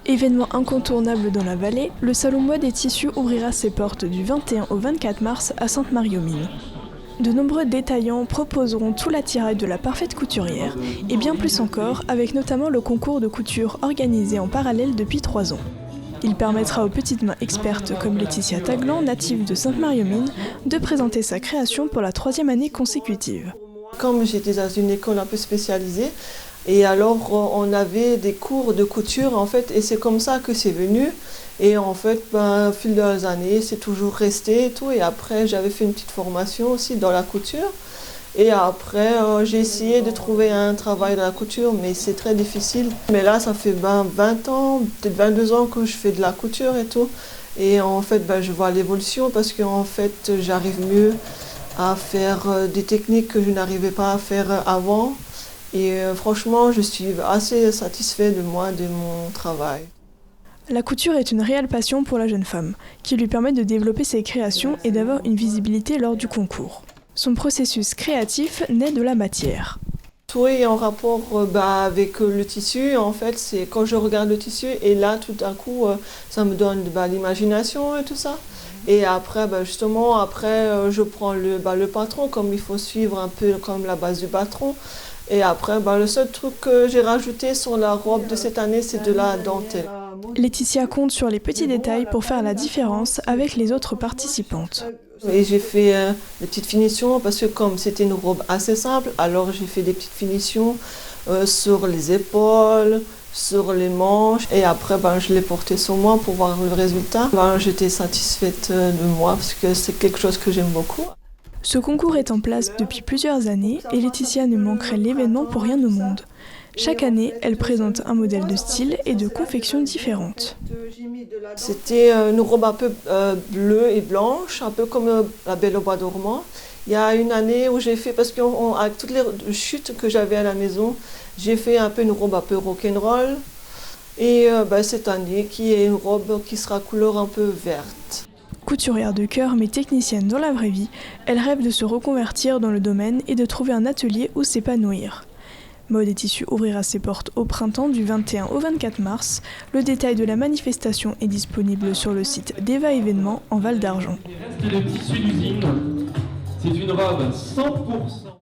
Événement incontournable dans la vallée, le salon mode et tissus ouvrira ses portes du 21 au 24 mars à Sainte-Marie-aux-Mines. De nombreux détaillants proposeront tout l'attirail de la parfaite couturière et bien plus encore, avec notamment le concours de couture organisé en parallèle depuis 3 ans. Il permettra aux petites mains expertes comme Laetitia Taglan, native de Sainte-Marie-aux-Mines, de présenter sa création pour la 3e année consécutive. Comme j'étais dans une école un peu spécialisée, et alors on avait des cours de couture en fait, et c'est comme ça que c'est venu. Et en fait, au fil des années, c'est toujours resté et tout. Et après, j'avais fait une petite formation aussi dans la couture. Et après, j'ai essayé de trouver un travail dans la couture, mais c'est très difficile. Mais là, ça fait 20 ans, peut-être 22 ans que je fais de la couture et tout. Et en fait, je vois l'évolution parce qu'en fait, j'arrive mieux à faire des techniques que je n'arrivais pas à faire avant. Et franchement, je suis assez satisfaite de moi, de mon travail. La couture est une réelle passion pour la jeune femme, qui lui permet de développer ses créations et d'avoir une visibilité lors du concours. Son processus créatif naît de la matière. Tout est en rapport avec le tissu. En fait, c'est quand je regarde le tissu et là, tout à coup, ça me donne l'imagination et tout ça. Et après, justement, je prends le patron, comme il faut suivre un peu comme la base du patron. Et après, le seul truc que j'ai rajouté sur la robe de cette année, c'est de la dentelle. Laetitia compte sur les petits détails pour faire la différence avec les autres participantes. Et j'ai fait des petites finitions parce que comme c'était une robe assez simple, alors j'ai fait des petites finitions sur les épaules, sur les manches. Et après, je l'ai porté sur moi pour voir le résultat. J'étais satisfaite de moi parce que c'est quelque chose que j'aime beaucoup. Ce concours est en place depuis plusieurs années et Laetitia ne manquerait l'événement pour rien au monde. Chaque année, elle présente un modèle de style et de confection différentes. C'était une robe un peu bleue et blanche, un peu comme la Belle au bois dormant. Il y a une année où j'ai fait, parce qu'avec toutes les chutes que j'avais à la maison, j'ai fait un peu une robe un peu rock'n'roll. Et cette année, qui est une robe qui sera couleur un peu verte. Couturière de cœur mais technicienne dans la vraie vie, elle rêve de se reconvertir dans le domaine et de trouver un atelier où s'épanouir. Mode et tissus ouvrira ses portes au printemps du 21 au 24 mars. Le détail de la manifestation est disponible sur le site d'Eva Événements en Val d'Argent. Les restes de tissu d'usine, c'est une robe 100%